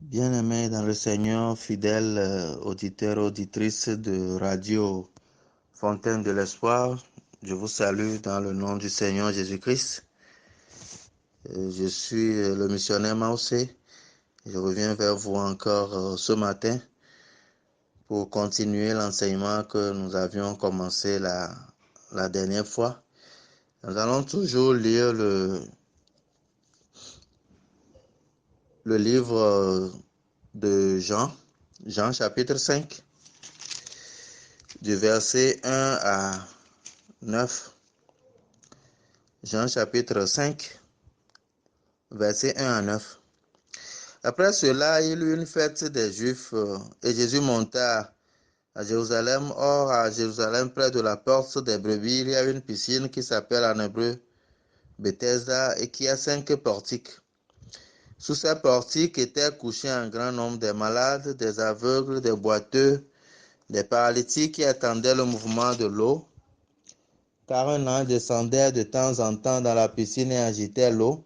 Bien-aimés dans le Seigneur, fidèles auditeurs, auditrices de Radio Fontaine de l'Espoir, je vous salue dans le nom du Seigneur Jésus-Christ. Je suis le missionnaire Mausé. Je reviens vers vous encore ce matin pour continuer l'enseignement que nous avions commencé la dernière fois. Nous allons toujours lire le livre de Jean chapitre 5, du verset 1 à 9. Jean chapitre 5, verset 1 à 9. Après cela, il y eut une fête des Juifs et Jésus monta à Jérusalem. Or, à Jérusalem, près de la porte des brebis, il y a une piscine qui s'appelle en hébreu Bethesda et qui a 5 portiques. Sous ces portiques étaient couchés un grand nombre de malades, des aveugles, des boiteux, des paralytiques qui attendaient le mouvement de l'eau, car un ange descendait de temps en temps dans la piscine et agitait l'eau.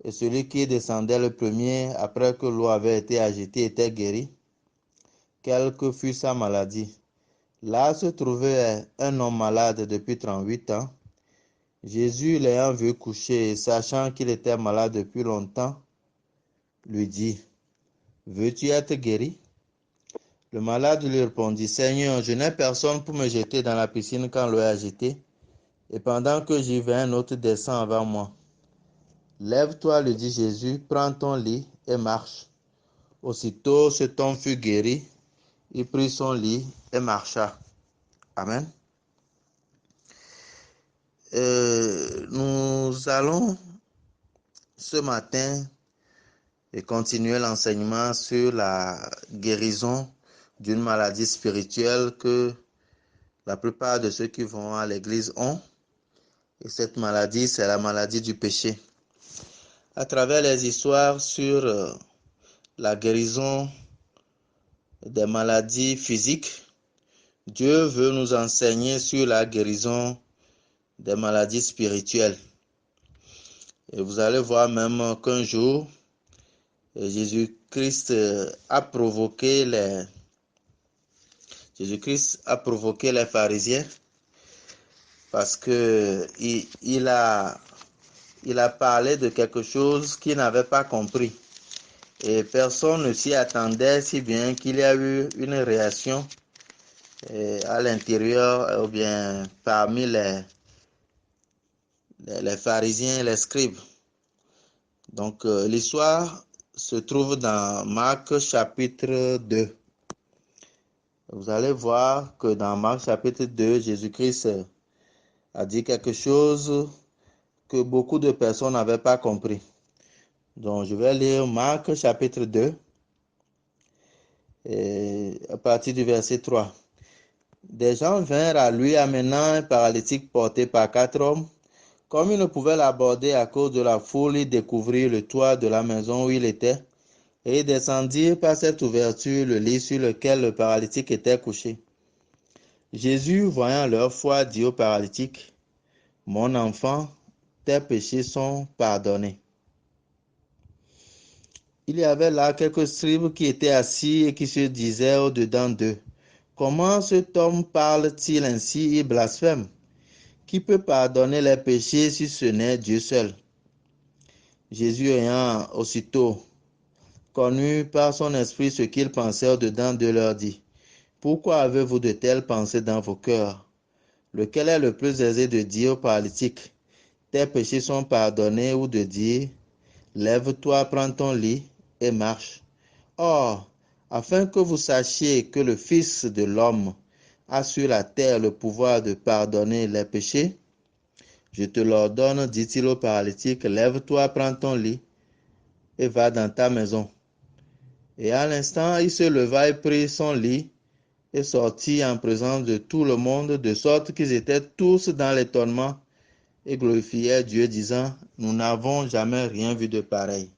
Et celui qui descendait le premier, après que l'eau avait été agitée, était guéri, quelle que fût sa maladie. Là se trouvait un homme malade depuis 38 ans. Jésus, l'ayant vu coucher et sachant qu'il était malade depuis longtemps, lui dit, « Veux-tu être guéri ?» Le malade lui répondit, « Seigneur, je n'ai personne pour me jeter dans la piscine quand l'eau est agitée, et pendant que j'y vais, un autre descend avant moi. » « Lève-toi, lui dit Jésus, prends ton lit et marche. » Aussitôt cet homme fut guéri, il prit son lit et marcha. Amen. Nous allons ce matin continuer l'enseignement sur la guérison d'une maladie spirituelle que la plupart de ceux qui vont à l'église ont. Et cette maladie, c'est la maladie du péché. À travers les histoires sur la guérison des maladies physiques, Dieu veut nous enseigner sur la guérison des maladies spirituelles. Et vous allez voir même qu'un jour, Jésus-Christ a provoqué les pharisiens parce que il a parlé de quelque chose qu'ils n'avaient pas compris. Et personne ne s'y attendait, si bien qu'il y a eu une réaction à l'intérieur, ou bien parmi les pharisiens et les scribes. Donc, l'histoire se trouve dans Marc chapitre 2. Vous allez voir que dans Marc chapitre 2, Jésus-Christ a dit quelque chose que beaucoup de personnes n'avaient pas compris. Donc, je vais lire Marc chapitre 2, et à partir du verset 3. Des gens vinrent à lui amenant un paralytique porté par 4 hommes. Comme ils ne pouvaient l'aborder à cause de la foule, ils découvrirent le toit de la maison où il était et descendirent par cette ouverture le lit sur lequel le paralytique était couché. Jésus, voyant leur foi, dit au paralytique, « Mon enfant, tes péchés sont pardonnés. » Il y avait là quelques scribes qui étaient assis et qui se disaient au-dedans d'eux, « Comment cet homme parle-t-il ainsi? Il blasphème. Qui peut pardonner les péchés si ce n'est Dieu seul? » Jésus ayant aussitôt connu par son esprit ce qu'ils pensaient au-dedans d'eux, leur dit, « Pourquoi avez-vous de telles pensées dans vos cœurs? Lequel est le plus aisé de dire au paralytique, tes péchés sont pardonnés, ou de dire, lève-toi, prends ton lit et marche? Or, afin que vous sachiez que le Fils de l'homme a sur la terre le pouvoir de pardonner les péchés, je te l'ordonne, dit-il au paralytique, lève-toi, prends ton lit et va dans ta maison. Et à l'instant, il se leva et prit son lit et sortit en présence de tout le monde, de sorte qu'ils étaient tous dans l'étonnement et glorifiaient Dieu, disant, nous n'avons jamais rien vu de pareil.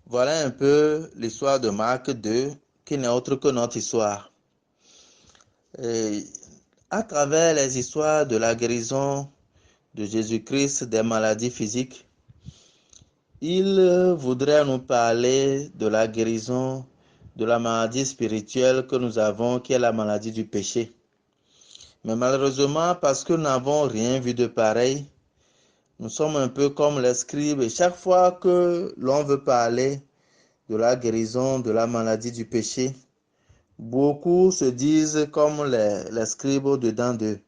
Voilà un peu l'histoire de Marc 2, qui n'est autre que notre histoire. Et à travers les histoires de la guérison de Jésus-Christ des maladies physiques, Il voudrait nous parler de la guérison de la maladie spirituelle que nous avons, qui est la maladie du péché. Mais malheureusement, parce que nous n'avons rien vu de pareil, nous sommes un peu comme les scribes et chaque fois que l'on veut parler de la guérison de la maladie du péché, beaucoup se disent comme les scribes au-dedans d'eux.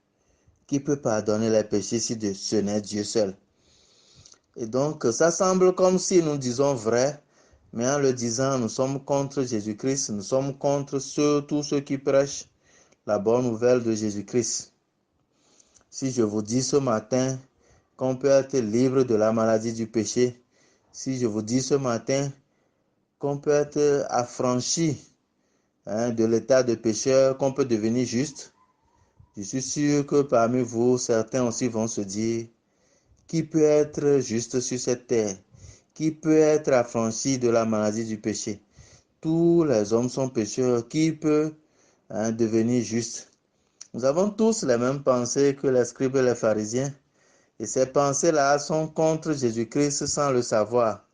Qui peut pardonner les péchés si ce n'est Dieu seul? Et donc, ça semble comme si nous disons vrai, mais en le disant, nous sommes contre Jésus-Christ, nous sommes contre tous ceux qui prêchent la bonne nouvelle de Jésus-Christ. Si je vous dis ce matin qu'on peut être libre de la maladie du péché, si je vous dis ce matin qu'on peut être affranchi de l'état de pécheur, qu'on peut devenir juste, je suis sûr que parmi vous, certains aussi vont se dire, qui peut être juste sur cette terre? Qui peut être affranchi de la maladie du péché? Tous les hommes sont pécheurs. Qui peut devenir juste? Nous avons tous les mêmes pensées que les scribes et les pharisiens. Et ces pensées-là sont contre Jésus-Christ sans le savoir.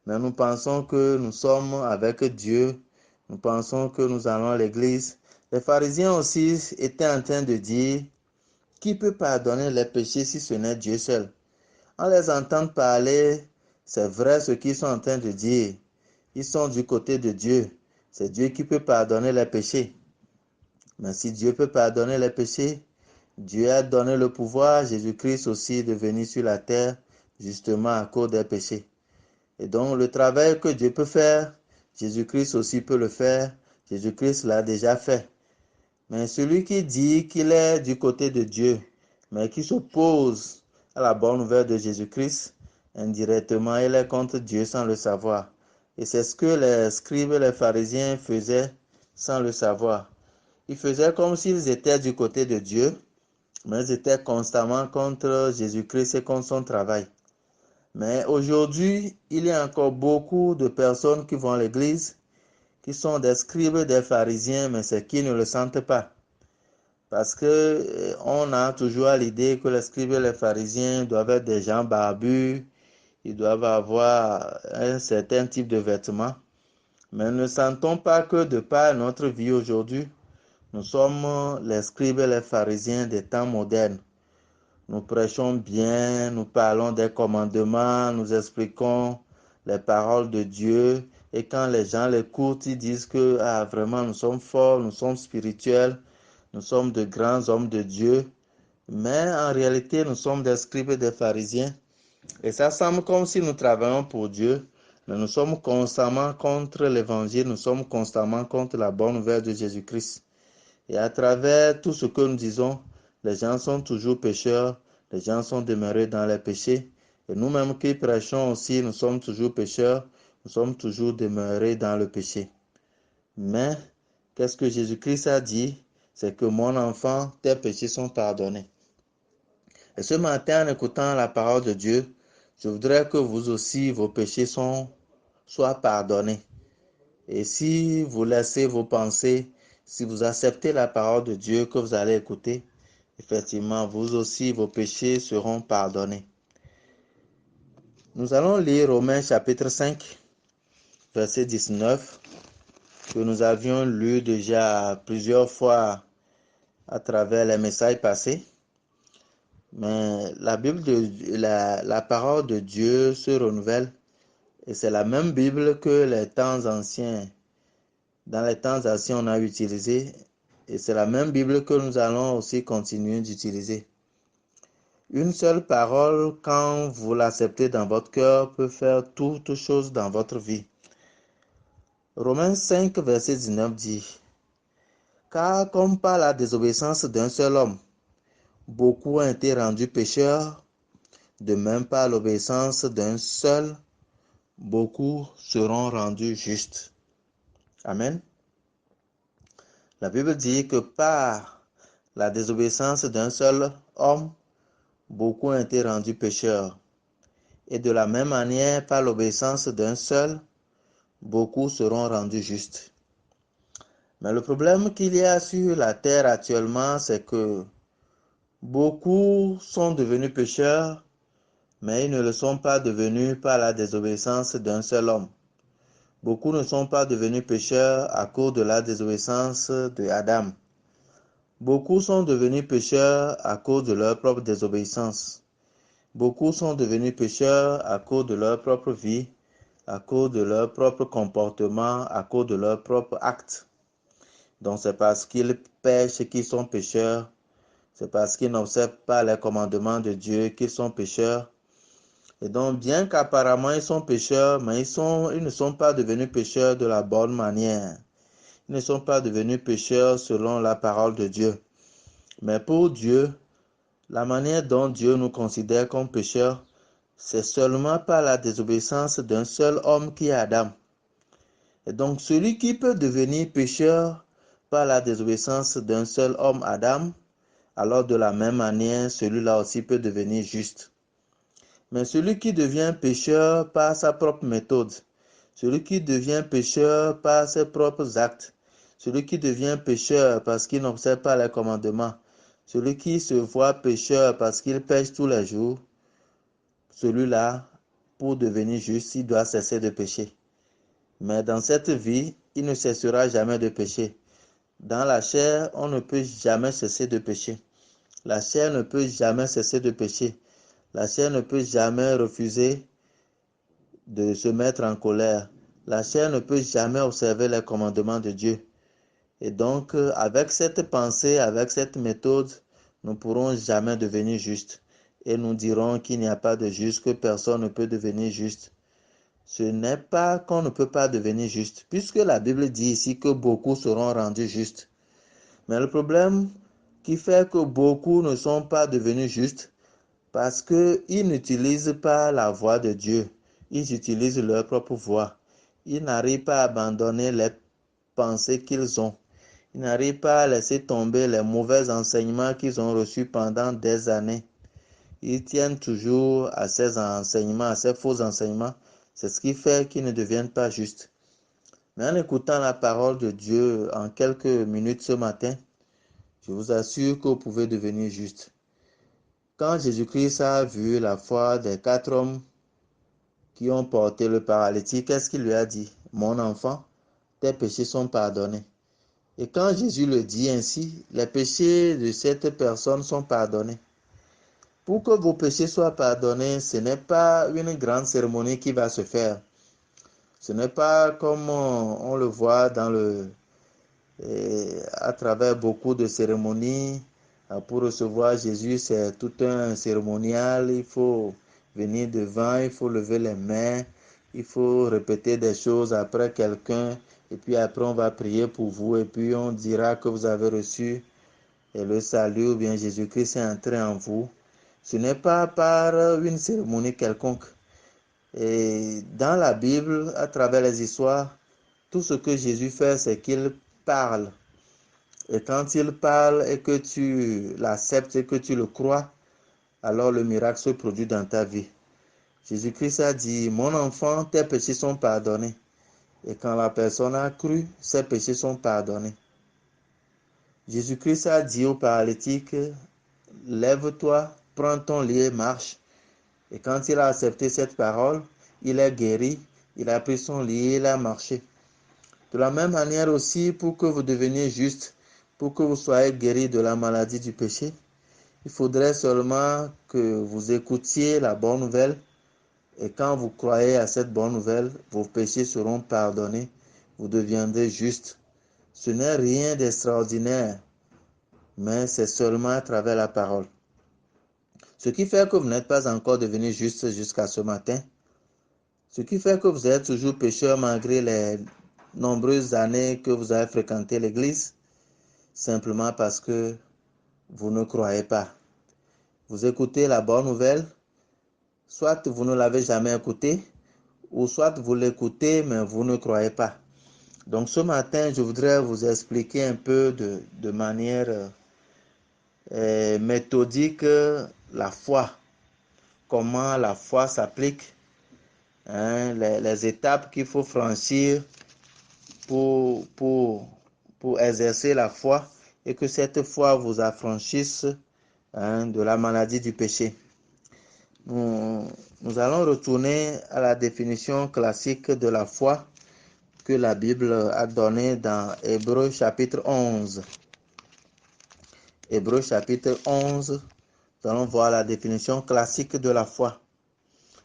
Mais nous pensons que nous sommes avec Dieu. Nous pensons que nous allons à l'église. Les pharisiens aussi étaient en train de dire, qui peut pardonner les péchés si ce n'est Dieu seul? On les entend parler, c'est vrai ce qu'ils sont en train de dire. Ils sont du côté de Dieu. C'est Dieu qui peut pardonner les péchés. Mais si Dieu peut pardonner les péchés, Dieu a donné le pouvoir à Jésus-Christ aussi de venir sur la terre, justement à cause des péchés. Et donc le travail que Dieu peut faire, Jésus-Christ aussi peut le faire. Jésus-Christ l'a déjà fait. Mais celui qui dit qu'il est du côté de Dieu, mais qui s'oppose à la bonne nouvelle de Jésus-Christ, indirectement, il est contre Dieu sans le savoir. Et c'est ce que les scribes et les pharisiens faisaient sans le savoir. Ils faisaient comme s'ils étaient du côté de Dieu, mais ils étaient constamment contre Jésus-Christ et contre son travail. Mais aujourd'hui, il y a encore beaucoup de personnes qui vont à l'église, qui sont des scribes et des pharisiens, mais c'est qu'ils ne le sentent pas. Parce que on a toujours l'idée que les scribes et les pharisiens doivent être des gens barbus, ils doivent avoir un certain type de vêtements. Mais ne sentons pas que de par notre vie aujourd'hui, nous sommes les scribes et les pharisiens des temps modernes. Nous prêchons bien, nous parlons des commandements, nous expliquons les paroles de Dieu. Et quand les gens l'écoutent, ils disent que vraiment nous sommes forts, nous sommes spirituels, nous sommes de grands hommes de Dieu. Mais en réalité, nous sommes des scribes et des pharisiens. Et ça semble comme si nous travaillons pour Dieu, mais nous sommes constamment contre l'évangile, nous sommes constamment contre la bonne nouvelle de Jésus-Christ. Et à travers tout ce que nous disons, les gens sont toujours pécheurs, les gens sont demeurés dans les péchés. Et nous-mêmes qui prêchons aussi, nous sommes toujours pécheurs, nous sommes toujours demeurés dans le péché. Mais, qu'est-ce que Jésus-Christ a dit? C'est que mon enfant, tes péchés sont pardonnés. Et ce matin, en écoutant la parole de Dieu, je voudrais que vous aussi, vos péchés soient pardonnés. Et si vous laissez vos pensées, si vous acceptez la parole de Dieu que vous allez écouter, effectivement, vous aussi, vos péchés seront pardonnés. Nous allons lire Romains chapitre 5, verset 19, que nous avions lu déjà plusieurs fois à travers les messages passés. Mais la parole de Dieu se renouvelle et c'est la même Bible que les temps anciens. Dans les temps anciens, on a utilisé et c'est la même Bible que nous allons aussi continuer d'utiliser. Une seule parole, quand vous l'acceptez dans votre cœur, peut faire toutes choses dans votre vie. Romains 5, verset 19 dit, « Car comme par la désobéissance d'un seul homme, beaucoup ont été rendus pécheurs, de même par l'obéissance d'un seul, beaucoup seront rendus justes. » Amen. La Bible dit que par la désobéissance d'un seul homme, beaucoup ont été rendus pécheurs. Et de la même manière, par l'obéissance d'un seul, beaucoup seront rendus justes. Mais le problème qu'il y a sur la terre actuellement, c'est que beaucoup sont devenus pécheurs, mais ils ne le sont pas devenus par la désobéissance d'un seul homme. Beaucoup ne sont pas devenus pécheurs à cause de la désobéissance de Adam. Beaucoup sont devenus pécheurs à cause de leur propre désobéissance. Beaucoup sont devenus pécheurs à cause de leur propre vie, à cause de leur propre comportement, à cause de leur propre acte. Donc c'est parce qu'ils pêchent qu'ils sont pécheurs. C'est parce qu'ils n'observent pas les commandements de Dieu qu'ils sont pécheurs. Et donc, bien qu'apparemment ils sont pécheurs, mais ils ne sont pas devenus pécheurs de la bonne manière. Ils ne sont pas devenus pécheurs selon la parole de Dieu. Mais pour Dieu, la manière dont Dieu nous considère comme pécheurs, c'est seulement par la désobéissance d'un seul homme qui est Adam. Et donc, celui qui peut devenir pécheur par la désobéissance d'un seul homme, Adam, alors de la même manière, celui-là aussi peut devenir juste. Mais celui qui devient pécheur par sa propre méthode, celui qui devient pécheur par ses propres actes, celui qui devient pécheur parce qu'il n'observe pas les commandements, celui qui se voit pécheur parce qu'il pêche tous les jours, celui-là, pour devenir juste, il doit cesser de pécher. Mais dans cette vie, il ne cessera jamais de pécher. Dans la chair, on ne peut jamais cesser de pécher. La chair ne peut jamais cesser de pécher. La chair ne peut jamais refuser de se mettre en colère. La chair ne peut jamais observer les commandements de Dieu. Et donc, avec cette pensée, avec cette méthode, nous ne pourrons jamais devenir justes. Et nous dirons qu'il n'y a pas de juste, que personne ne peut devenir juste. Ce n'est pas qu'on ne peut pas devenir juste, puisque la Bible dit ici que beaucoup seront rendus justes. Mais le problème qui fait que beaucoup ne sont pas devenus justes, parce qu'ils n'utilisent pas la voie de Dieu. Ils utilisent leur propre voie. Ils n'arrivent pas à abandonner les pensées qu'ils ont. Ils n'arrivent pas à laisser tomber les mauvais enseignements qu'ils ont reçus pendant des années. Ils tiennent toujours à ces enseignements, à ces faux enseignements. C'est ce qui fait qu'ils ne deviennent pas justes. Mais en écoutant la parole de Dieu en quelques minutes ce matin, je vous assure que vous pouvez devenir juste. Quand Jésus-Christ a vu la foi des 4 hommes qui ont porté le paralytique, qu'est-ce qu'il lui a dit? Mon enfant, tes péchés sont pardonnés. Et quand Jésus le dit ainsi, les péchés de cette personne sont pardonnés. Pour que vos péchés soient pardonnés, ce n'est pas une grande cérémonie qui va se faire. Ce n'est pas comme on le voit à travers beaucoup de cérémonies. Pour recevoir Jésus, c'est tout un cérémonial. Il faut venir devant, il faut lever les mains, il faut répéter des choses après quelqu'un. Et puis après, on va prier pour vous. Et puis, on dira que vous avez reçu le salut ou bien Jésus-Christ est entré en vous. Ce n'est pas par une cérémonie quelconque. Et dans la Bible, à travers les histoires, tout ce que Jésus fait, c'est qu'il parle. Et quand il parle et que tu l'acceptes et que tu le crois, alors le miracle se produit dans ta vie. Jésus-Christ a dit, mon enfant, tes péchés sont pardonnés. Et quand la personne a cru, ses péchés sont pardonnés. Jésus-Christ a dit au paralytique, lève-toi, prends ton lit et marche. Et quand il a accepté cette parole, il est guéri, il a pris son lit et il a marché. De la même manière aussi, pour que vous deveniez juste, pour que vous soyez guéri de la maladie du péché, il faudrait seulement que vous écoutiez la bonne nouvelle. Et quand vous croyez à cette bonne nouvelle, vos péchés seront pardonnés, vous deviendrez juste. Ce n'est rien d'extraordinaire, mais c'est seulement à travers la parole. Ce qui fait que vous n'êtes pas encore devenu juste jusqu'à ce matin, ce qui fait que vous êtes toujours pécheur malgré les nombreuses années que vous avez fréquenté l'église, simplement parce que vous ne croyez pas. Vous écoutez la bonne nouvelle, soit vous ne l'avez jamais écoutée, ou soit vous l'écoutez, mais vous ne croyez pas. Donc ce matin, je voudrais vous expliquer un peu de manière méthodique la foi, comment la foi s'applique, les étapes qu'il faut franchir pour exercer la foi et que cette foi vous affranchisse de la maladie du péché. Nous allons retourner à la définition classique de la foi que la Bible a donnée dans Hébreux chapitre 11. Hébreux chapitre 11, nous allons voir la définition classique de la foi.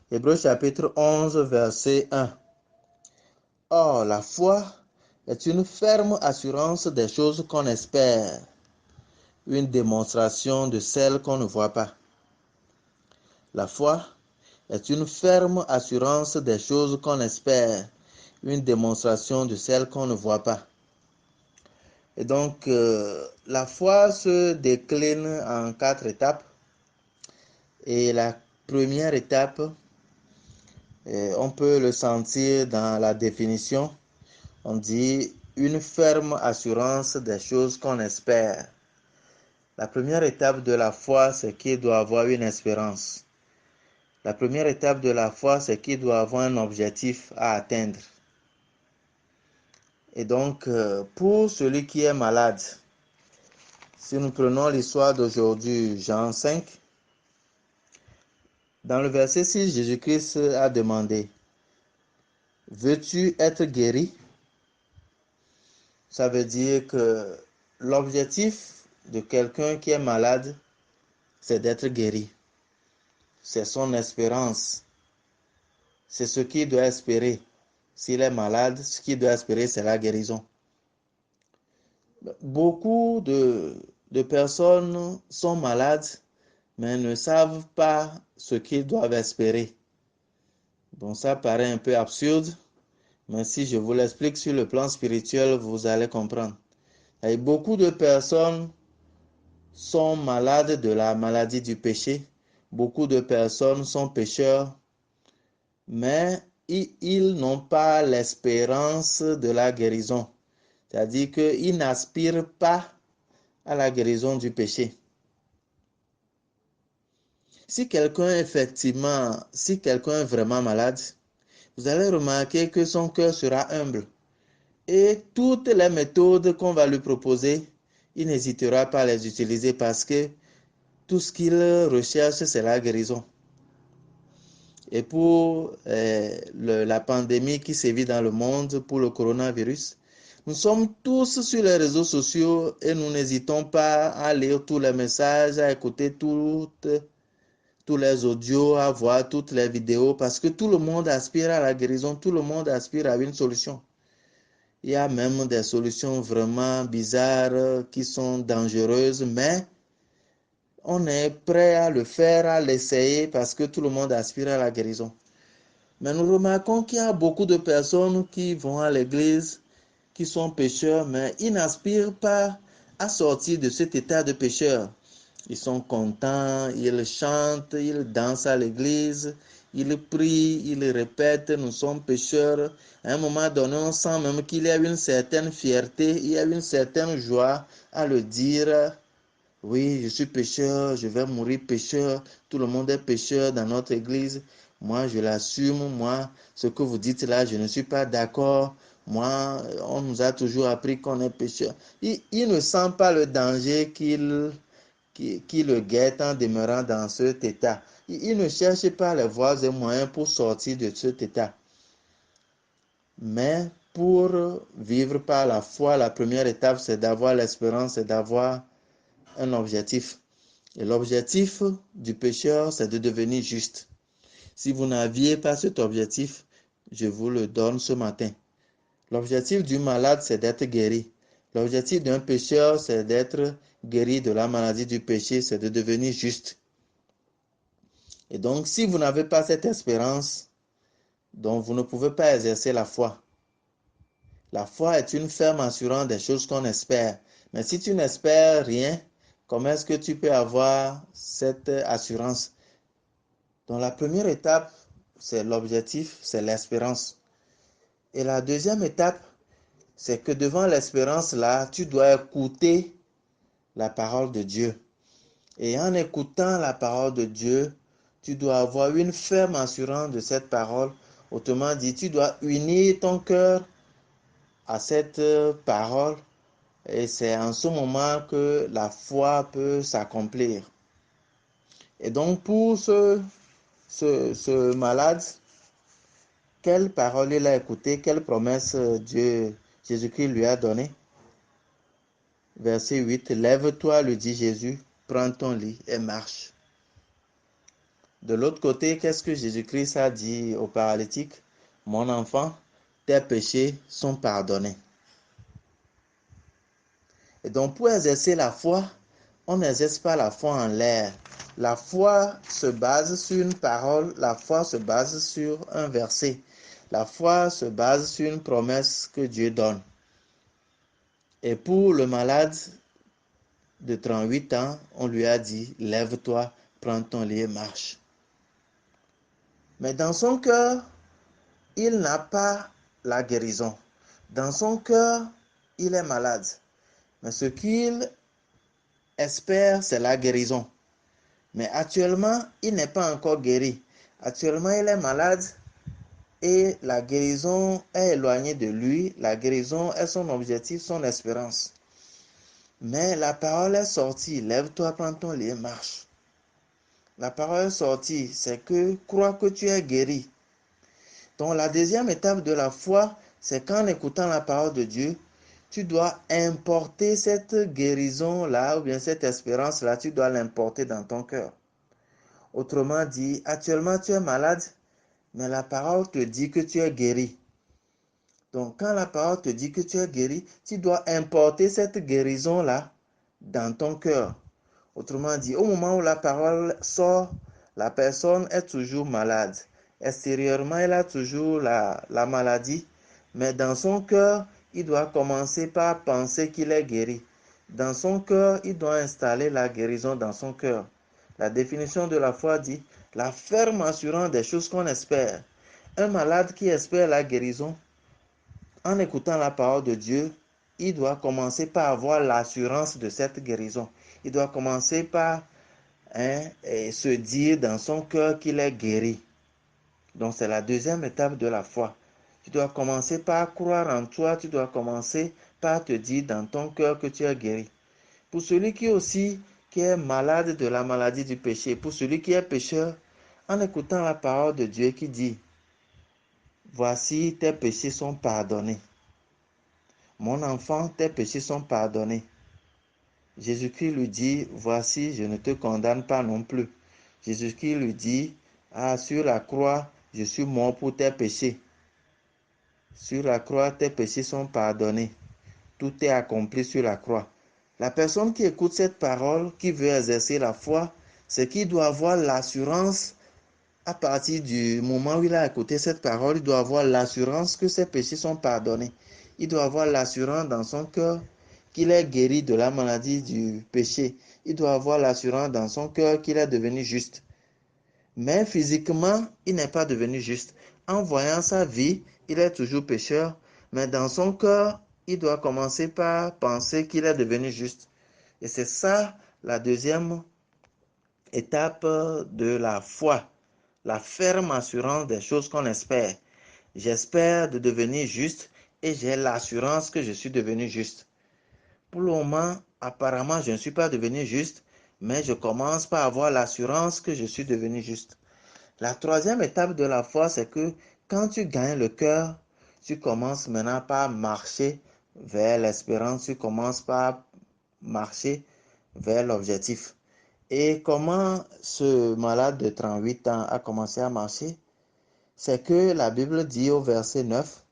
Hébreux chapitre 11, verset 1. Or, la foi est une ferme assurance des choses qu'on espère, une démonstration de celles qu'on ne voit pas. La foi est une ferme assurance des choses qu'on espère, une démonstration de celles qu'on ne voit pas. Et donc, la foi se décline en 4 étapes. Et la première étape, on peut le sentir dans la définition. On dit une ferme assurance des choses qu'on espère. La première étape de la foi, c'est qu'il doit avoir une espérance. La première étape de la foi, c'est qu'il doit avoir un objectif à atteindre. Et donc, pour celui qui est malade, si nous prenons l'histoire d'aujourd'hui, Jean 5, dans le verset 6, Jésus-Christ a demandé, « Veux-tu être guéri ?» Ça veut dire que l'objectif de quelqu'un qui est malade, c'est d'être guéri. C'est son espérance. C'est ce qu'il doit espérer. S'il est malade, ce qu'il doit espérer, c'est la guérison. Beaucoup de personnes sont malades, mais ne savent pas ce qu'ils doivent espérer. Bon, ça paraît un peu absurde, mais si je vous l'explique sur le plan spirituel, vous allez comprendre. Et beaucoup de personnes sont malades de la maladie du péché. Beaucoup de personnes sont pécheurs, mais ils n'ont pas l'espérance de la guérison. C'est-à-dire qu'ils n'aspirent pas à la guérison du péché. Si quelqu'un est vraiment malade, vous allez remarquer que son cœur sera humble. Et toutes les méthodes qu'on va lui proposer, il n'hésitera pas à les utiliser parce que tout ce qu'il recherche, c'est la guérison. Et pour la pandémie qui sévit dans le monde, pour le coronavirus, nous sommes tous sur les réseaux sociaux et nous n'hésitons pas à lire tous les messages, à écouter tous les audios, à voir toutes les vidéos parce que tout le monde aspire à la guérison, tout le monde aspire à une solution. Il y a même des solutions vraiment bizarres qui sont dangereuses, mais on est prêt à le faire, à l'essayer parce que tout le monde aspire à la guérison. Mais nous remarquons qu'il y a beaucoup de personnes qui vont à l'église, qui sont pécheurs, mais ils n'aspirent pas à sortir de cet état de pécheur. Ils sont contents, ils chantent, ils dansent à l'église, ils prient, ils répètent, nous sommes pécheurs. À un moment donné, on sent même qu'il y a une certaine fierté, il y a une certaine joie à le dire. Oui, je suis pécheur, je vais mourir pécheur, tout le monde est pécheur dans notre église. Moi, je l'assume, moi, ce que vous dites là, je ne suis pas d'accord. Moi, on nous a toujours appris qu'on est pécheur. Il ne sent pas le danger qui le guette en demeurant dans cet état. Il ne cherche pas les voies et moyens pour sortir de cet état. Mais pour vivre par la foi, la première étape, c'est d'avoir l'espérance, c'est d'avoir un objectif. Et l'objectif du pécheur, c'est de devenir juste. Si vous n'aviez pas cet objectif, je vous le donne ce matin. L'objectif du malade, c'est d'être guéri. L'objectif d'un pécheur, c'est d'être guéri de la maladie du péché, c'est de devenir juste. Et donc, si vous n'avez pas cette espérance, donc vous ne pouvez pas exercer la foi. La foi est une ferme assurance des choses qu'on espère. Mais si tu n'espères rien, comment est-ce que tu peux avoir cette assurance? Donc, la première étape, c'est l'objectif, c'est l'espérance. Et la deuxième étape, c'est que devant l'espérance là, tu dois écouter la parole de Dieu. Et en écoutant la parole de Dieu, tu dois avoir une ferme assurance de cette parole. Autrement dit, tu dois unir ton cœur à cette parole. Et c'est en ce moment que la foi peut s'accomplir. Et donc, pour ce ce malade, quelle parole il a écouté, quelle promesse Jésus-Christ lui a donnée? Verset 8, lève-toi, lui dit Jésus, prends ton lit et marche. De l'autre côté, qu'est-ce que Jésus-Christ a dit au paralytique? Mon enfant, tes péchés sont pardonnés. Et donc, pour exercer la foi, on n'exerce pas la foi en l'air. La foi se base sur une parole, la foi se base sur un verset. La foi se base sur une promesse que Dieu donne. Et pour le malade de 38 ans, on lui a dit, lève-toi, prends ton lit et marche. Mais dans son cœur, il n'a pas la guérison. Dans son cœur, il est malade. Mais ce qu'il espère, c'est la guérison. Mais actuellement, il n'est pas encore guéri. Actuellement, il est malade et la guérison est éloignée de lui. La guérison est son objectif, son espérance. Mais la parole est sortie. Lève-toi, prends ton lit et marche. La parole est sortie, c'est que crois que tu es guéri. Donc la deuxième étape de la foi, c'est qu'en écoutant la parole de Dieu, tu dois importer cette guérison-là, ou bien cette espérance-là, tu dois l'importer dans ton cœur. Autrement dit, actuellement tu es malade, mais la parole te dit que tu es guéri. Donc quand la parole te dit que tu es guéri, tu dois importer cette guérison-là dans ton cœur. Autrement dit, au moment où la parole sort, la personne est toujours malade. Extérieurement, elle a toujours la maladie, mais dans son cœur, il doit commencer par penser qu'il est guéri. Dans son cœur, il doit installer la guérison dans son cœur. La définition de la foi dit la ferme assurance des choses qu'on espère. Un malade qui espère la guérison, en écoutant la parole de Dieu, il doit commencer par avoir l'assurance de cette guérison. Il doit commencer par se dire dans son cœur qu'il est guéri. Donc c'est la deuxième étape de la foi. Tu dois commencer par croire en toi, tu dois commencer par te dire dans ton cœur que tu es guéri. Pour celui qui est malade de la maladie du péché, pour celui qui est pécheur, en écoutant la parole de Dieu qui dit, voici tes péchés sont pardonnés. Mon enfant, tes péchés sont pardonnés. Jésus-Christ lui dit, voici, je ne te condamne pas non plus. Jésus-Christ lui dit, sur la croix, je suis mort pour tes péchés. Sur la croix, tes péchés sont pardonnés. Tout est accompli sur la croix. La personne qui écoute cette parole, qui veut exercer la foi, c'est qu'il doit avoir l'assurance, à partir du moment où il a écouté cette parole, il doit avoir l'assurance que ses péchés sont pardonnés. Il doit avoir l'assurance dans son cœur qu'il est guéri de la maladie du péché. Il doit avoir l'assurance dans son cœur qu'il est devenu juste. Mais physiquement, il n'est pas devenu juste. En voyant sa vie, il est toujours pécheur, mais dans son cœur, il doit commencer par penser qu'il est devenu juste. Et c'est ça la deuxième étape de la foi, la ferme assurance des choses qu'on espère. J'espère de devenir juste et j'ai l'assurance que je suis devenu juste. Pour le moment, apparemment, je ne suis pas devenu juste, mais je commence par avoir l'assurance que je suis devenu juste. La troisième étape de la foi, c'est que quand tu gagnes le cœur, tu commences maintenant par marcher vers l'espérance, tu commences par marcher vers l'objectif. Et comment ce malade de 38 ans a commencé à marcher? C'est que la Bible dit au verset 9,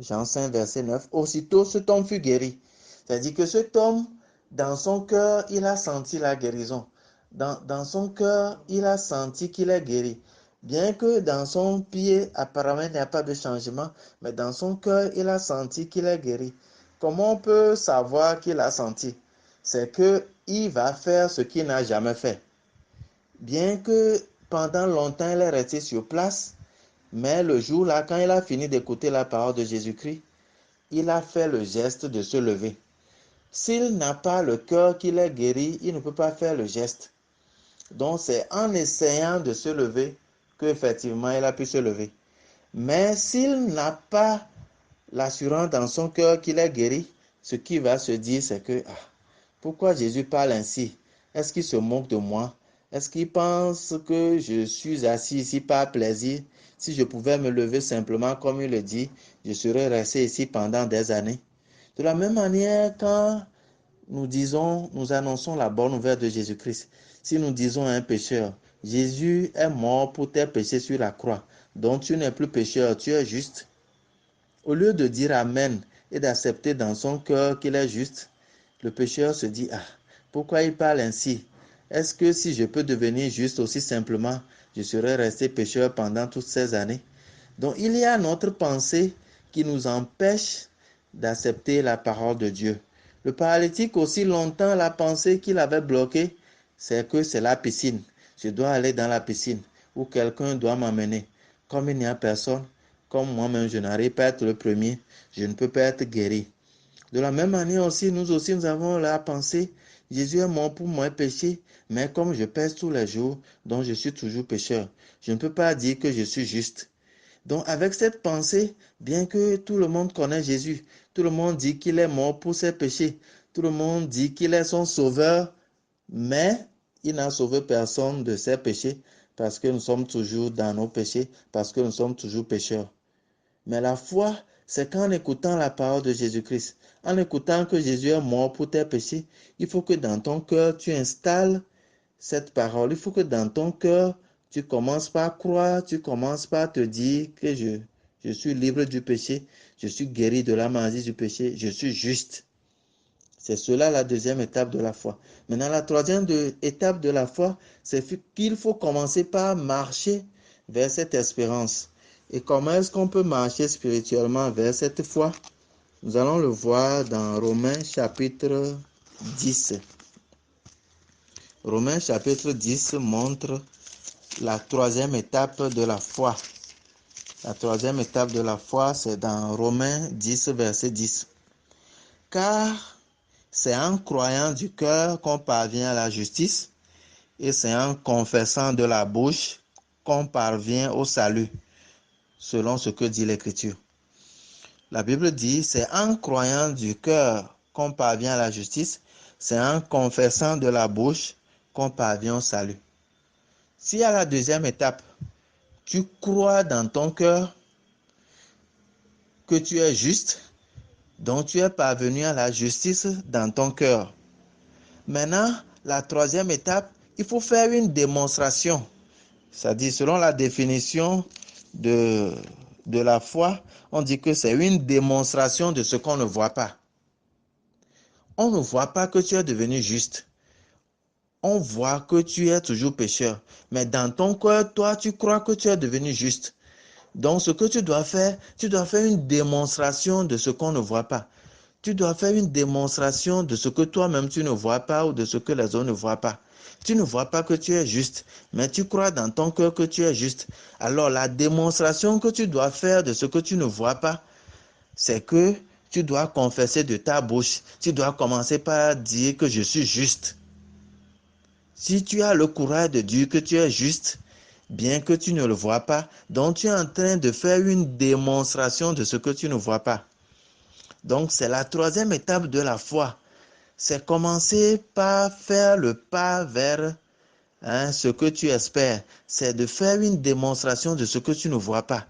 Jean 5, verset 9, aussitôt cet homme fut guéri. C'est-à-dire que cet homme, dans son cœur, il a senti la guérison. Dans son cœur, il a senti qu'il est guéri. Bien que dans son pied, apparemment, il n'y a pas de changement, mais dans son cœur, il a senti qu'il est guéri. Comment on peut savoir qu'il a senti? C'est qu'il va faire ce qu'il n'a jamais fait. Bien que pendant longtemps, il est resté sur place, mais le jour-là, quand il a fini d'écouter la parole de Jésus-Christ, il a fait le geste de se lever. S'il n'a pas le cœur qu'il est guéri, il ne peut pas faire le geste. Donc c'est en essayant de se lever qu'effectivement il a pu se lever. Mais s'il n'a pas l'assurance dans son cœur qu'il est guéri, ce qu'il va se dire c'est que pourquoi Jésus parle ainsi? Est-ce qu'il se moque de moi? Est-ce qu'ils pensent que je suis assis ici par plaisir? Si je pouvais me lever simplement comme il le dit, je serais resté ici pendant des années. De la même manière, quand nous annonçons la bonne nouvelle de Jésus-Christ, si nous disons à un pécheur, Jésus est mort pour tes péchés sur la croix, donc tu n'es plus pécheur, tu es juste. Au lieu de dire Amen et d'accepter dans son cœur qu'il est juste, le pécheur se dit, ah, pourquoi il parle ainsi? Est-ce que si je peux devenir juste aussi simplement, je serais resté pécheur pendant toutes ces années? Donc il y a notre pensée qui nous empêche d'accepter la parole de Dieu. Le paralytique aussi longtemps, la pensée qu'il avait bloquée, c'est que c'est la piscine. Je dois aller dans la piscine où quelqu'un doit m'emmener. Comme il n'y a personne, comme moi-même je n'arrive pas à être le premier, je ne peux pas être guéri. De la même manière aussi, nous avons la pensée, Jésus est mort pour mon péché, mais comme je pèse tous les jours, donc je suis toujours pécheur. Je ne peux pas dire que je suis juste. Donc avec cette pensée, bien que tout le monde connaît Jésus, tout le monde dit qu'il est mort pour ses péchés, tout le monde dit qu'il est son sauveur, mais il n'a sauvé personne de ses péchés parce que nous sommes toujours dans nos péchés, parce que nous sommes toujours pécheurs. Mais la foi, c'est qu'en écoutant la parole de Jésus-Christ, en écoutant que Jésus est mort pour tes péchés, il faut que dans ton cœur, tu installes cette parole. Il faut que dans ton cœur, tu commences par croire, tu commences par te dire que je suis libre du péché, je suis guéri de la maladie du péché, je suis juste. C'est cela la deuxième étape de la foi. Maintenant, la troisième étape de la foi, c'est qu'il faut commencer par marcher vers cette espérance. Et comment est-ce qu'on peut marcher spirituellement vers cette foi? Nous allons le voir dans Romains chapitre 10. Romains chapitre 10 montre la troisième étape de la foi. La troisième étape de la foi, c'est dans Romains 10, verset 10. Car c'est en croyant du cœur qu'on parvient à la justice et c'est en confessant de la bouche qu'on parvient au salut, selon ce que dit l'Écriture. La Bible dit, c'est en croyant du cœur qu'on parvient à la justice, c'est en confessant de la bouche qu'on parvient au salut. Si à la deuxième étape, tu crois dans ton cœur que tu es juste, donc tu es parvenu à la justice dans ton cœur. Maintenant, la troisième étape, il faut faire une démonstration. C'est-à-dire, selon la définition de la foi, on dit que c'est une démonstration de ce qu'on ne voit pas. On ne voit pas que tu es devenu juste. On voit que tu es toujours pécheur. Mais dans ton cœur, toi, tu crois que tu es devenu juste. Donc, ce que tu dois faire une démonstration de ce qu'on ne voit pas. Tu dois faire une démonstration de ce que toi-même tu ne vois pas ou de ce que les autres ne voient pas. Tu ne vois pas que tu es juste, mais tu crois dans ton cœur que tu es juste. Alors, la démonstration que tu dois faire de ce que tu ne vois pas, c'est que tu dois confesser de ta bouche. Tu dois commencer par dire que je suis juste. Si tu as le courage de dire que tu es juste, bien que tu ne le vois pas, donc tu es en train de faire une démonstration de ce que tu ne vois pas. Donc c'est la troisième étape de la foi. C'est commencer par faire le pas vers ce que tu espères. C'est de faire une démonstration de ce que tu ne vois pas.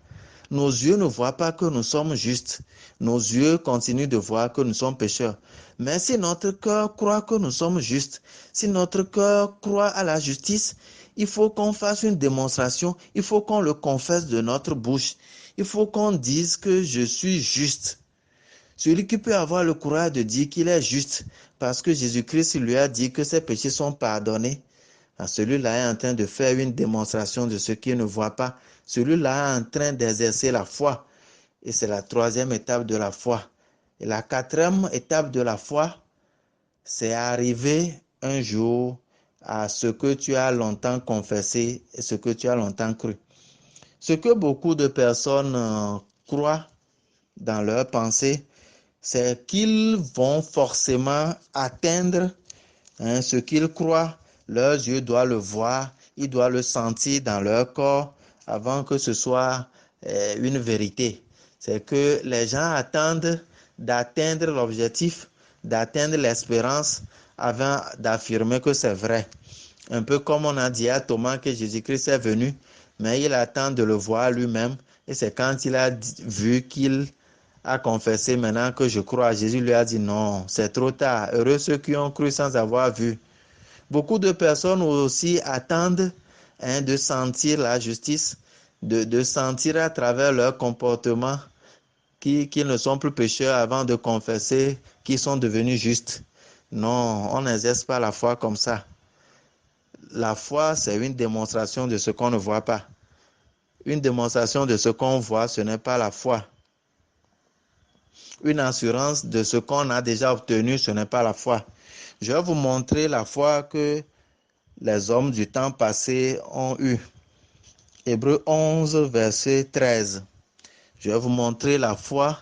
Nos yeux ne voient pas que nous sommes justes. Nos yeux continuent de voir que nous sommes pécheurs. Mais si notre cœur croit que nous sommes justes, si notre cœur croit à la justice, il faut qu'on fasse une démonstration, il faut qu'on le confesse de notre bouche. Il faut qu'on dise que je suis juste. Celui qui peut avoir le courage de dire qu'il est juste parce que Jésus-Christ lui a dit que ses péchés sont pardonnés, celui-là est en train de faire une démonstration de ce qu'il ne voit pas. Celui-là est en train d'exercer la foi. Et c'est la troisième étape de la foi. Et la quatrième étape de la foi, c'est arriver un jour à ce que tu as longtemps confessé et ce que tu as longtemps cru. Ce que beaucoup de personnes croient dans leur pensée, c'est qu'ils vont forcément atteindre ce qu'ils croient. Leurs yeux doivent le voir, ils doivent le sentir dans leur corps avant que ce soit une vérité. C'est que les gens attendent d'atteindre l'objectif, d'atteindre l'espérance avant d'affirmer que c'est vrai. Un peu comme on a dit à Thomas que Jésus-Christ est venu, mais il attend de le voir lui-même. Et c'est quand il a vu qu'il a confessé maintenant que je crois, Jésus lui a dit non, c'est trop tard. Heureux ceux qui ont cru sans avoir vu. Beaucoup de personnes aussi attendent de sentir la justice, de sentir à travers leur comportement qu'ils ne sont plus pécheurs avant de confesser qu'ils sont devenus justes. Non, on n'exerce pas la foi comme ça. La foi, c'est une démonstration de ce qu'on ne voit pas. Une démonstration de ce qu'on voit, ce n'est pas la foi. Une assurance de ce qu'on a déjà obtenu, ce n'est pas la foi. Je vais vous montrer la foi que les hommes du temps passé ont eue. Hébreux 11, verset 13. Je vais vous montrer la foi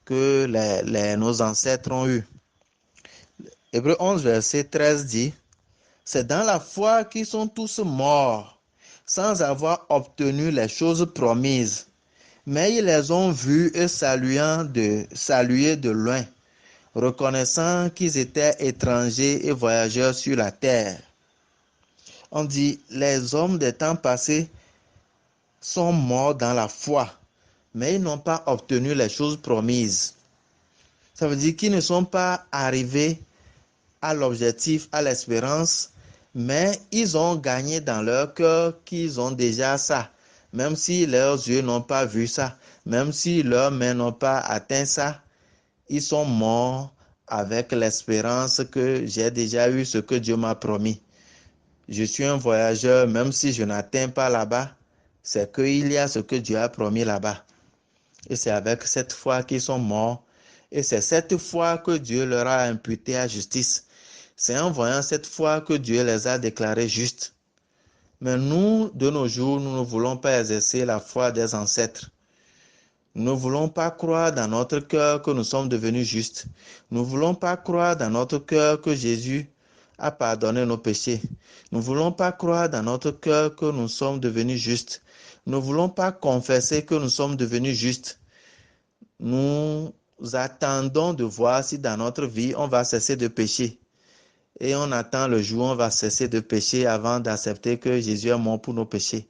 que nos ancêtres ont eue. Hébreux 11, verset 13 dit, « C'est dans la foi qu'ils sont tous morts, sans avoir obtenu les choses promises. Mais ils les ont vus et saluer de loin, reconnaissant qu'ils étaient étrangers et voyageurs sur la terre. » On dit, les hommes des temps passés sont morts dans la foi, mais ils n'ont pas obtenu les choses promises. Ça veut dire qu'ils ne sont pas arrivés à l'objectif, à l'espérance, mais ils ont gagné dans leur cœur qu'ils ont déjà ça. Même si leurs yeux n'ont pas vu ça, même si leurs mains n'ont pas atteint ça, ils sont morts avec l'espérance que j'ai déjà eu ce que Dieu m'a promis. Je suis un voyageur, même si je n'atteins pas là-bas, c'est qu'il y a ce que Dieu a promis là-bas. Et c'est avec cette foi qu'ils sont morts. Et c'est cette foi que Dieu leur a imputé à justice. C'est en voyant cette foi que Dieu les a déclarés justes. Mais nous, de nos jours, nous ne voulons pas exercer la foi des ancêtres. Nous ne voulons pas croire dans notre cœur que nous sommes devenus justes. Nous ne voulons pas croire dans notre cœur que Jésus a pardonné nos péchés. Nous ne voulons pas croire dans notre cœur que nous sommes devenus justes. Nous ne voulons pas confesser que nous sommes devenus justes. Nous attendons de voir si dans notre vie, on va cesser de pécher. Et on attend le jour où on va cesser de pécher avant d'accepter que Jésus est mort pour nos péchés.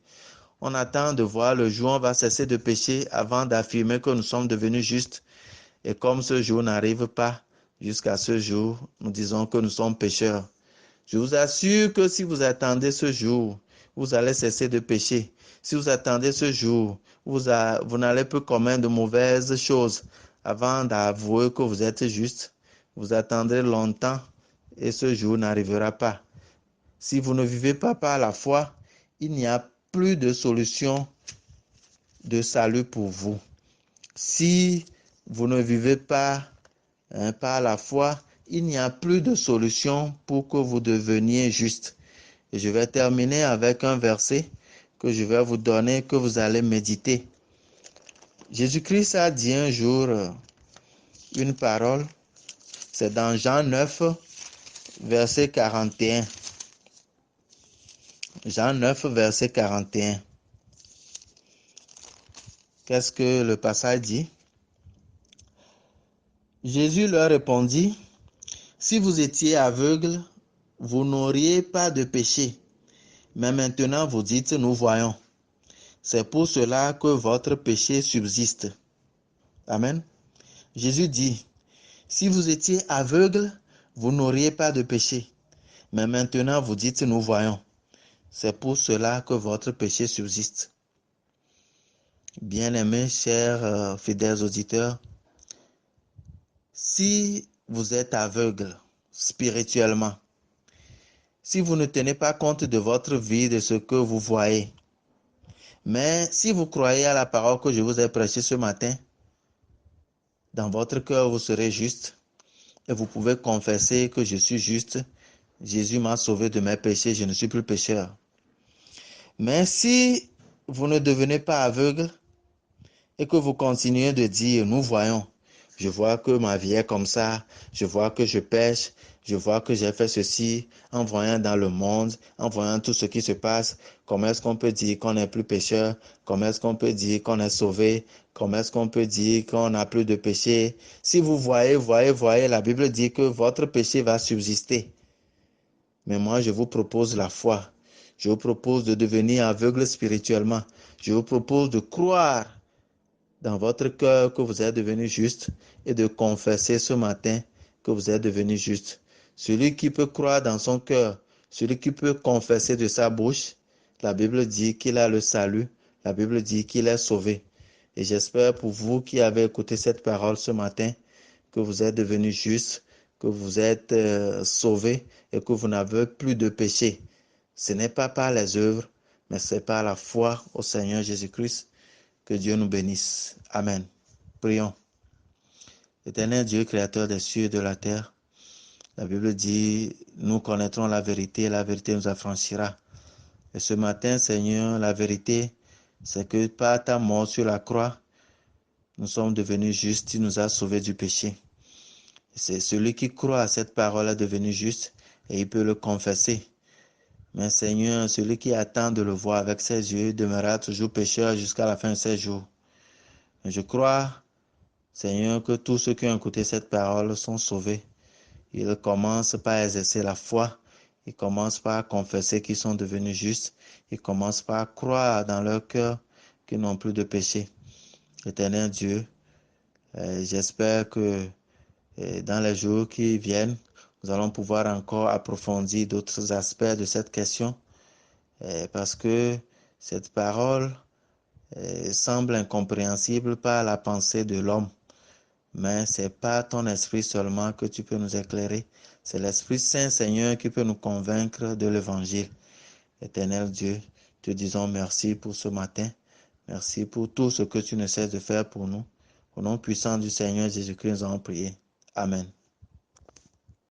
On attend de voir le jour où on va cesser de pécher avant d'affirmer que nous sommes devenus justes. Et comme ce jour n'arrive pas, jusqu'à ce jour, nous disons que nous sommes pécheurs. Je vous assure que si vous attendez ce jour, vous allez cesser de pécher. Si vous attendez ce jour, vous n'allez plus commettre de mauvaises choses avant d'avouer que vous êtes juste. Vous attendrez longtemps et ce jour n'arrivera pas. Si vous ne vivez pas par la foi, il n'y a plus de solution de salut pour vous. Si vous ne vivez pas par la foi, il n'y a plus de solution pour que vous deveniez juste. Et je vais terminer avec un verset que je vais vous donner, que vous allez méditer. Jésus-Christ a dit un jour une parole, c'est dans Jean 9, verset 41. Jean 9, verset 41. Qu'est-ce que le passage dit? Jésus leur répondit, « Si vous étiez aveugle, vous n'auriez pas de péché. Mais maintenant vous dites, nous voyons. C'est pour cela que votre péché subsiste. » Amen. Jésus dit, « Si vous étiez aveugle, vous n'auriez pas de péché. Mais maintenant vous dites, nous voyons. C'est pour cela que votre péché subsiste. » Bien-aimés, chers fidèles auditeurs, si vous êtes aveugle spirituellement, si vous ne tenez pas compte de votre vie, de ce que vous voyez, mais si vous croyez à la parole que je vous ai prêchée ce matin, dans votre cœur vous serez juste et vous pouvez confesser que je suis juste. Jésus m'a sauvé de mes péchés, je ne suis plus pécheur. Mais si vous ne devenez pas aveugle et que vous continuez de dire, nous voyons, je vois que ma vie est comme ça, je vois que je pêche, je vois que j'ai fait ceci, en voyant dans le monde, en voyant tout ce qui se passe, comment est-ce qu'on peut dire qu'on n'est plus pécheur, comment est-ce qu'on peut dire qu'on est sauvé, comment est-ce qu'on peut dire qu'on n'a plus de péché. Si vous voyez, la Bible dit que votre péché va subsister. Mais moi, je vous propose la foi. Je vous propose de devenir aveugle spirituellement. Je vous propose de croire dans votre cœur que vous êtes devenu juste et de confesser ce matin que vous êtes devenu juste. Celui qui peut croire dans son cœur, celui qui peut confesser de sa bouche, la Bible dit qu'il a le salut, la Bible dit qu'il est sauvé. Et j'espère pour vous qui avez écouté cette parole ce matin que vous êtes devenu juste, que vous êtes sauvé et que vous n'avez plus de péché. Ce n'est pas par les œuvres, mais c'est par la foi au Seigneur Jésus-Christ. Que Dieu nous bénisse. Amen. Prions. Éternel Dieu, créateur des cieux et de la terre, la Bible dit, nous connaîtrons la vérité et la vérité nous affranchira. Et ce matin, Seigneur, la vérité, c'est que par ta mort sur la croix, nous sommes devenus justes, tu nous as sauvés du péché. C'est celui qui croit à cette parole est devenu juste et il peut le confesser. Mais Seigneur, celui qui attend de le voir avec ses yeux demeurera toujours pécheur jusqu'à la fin de ses jours. Mais je crois, Seigneur, que tous ceux qui ont écouté cette parole sont sauvés. Ils commencent par exercer la foi. Ils commencent par confesser qu'ils sont devenus justes. Ils commencent par croire dans leur cœur qu'ils n'ont plus de péché. Éternel Dieu, j'espère que dans les jours qui viennent, nous allons pouvoir encore approfondir d'autres aspects de cette question parce que cette parole semble incompréhensible par la pensée de l'homme. Mais c'est pas ton esprit seulement que tu peux nous éclairer. C'est l'Esprit Saint, Seigneur, qui peut nous convaincre de l'Évangile. Éternel Dieu, te disons merci pour ce matin. Merci pour tout ce que tu ne cesses de faire pour nous. Au nom puissant du Seigneur Jésus-Christ, nous avons prié. Amen.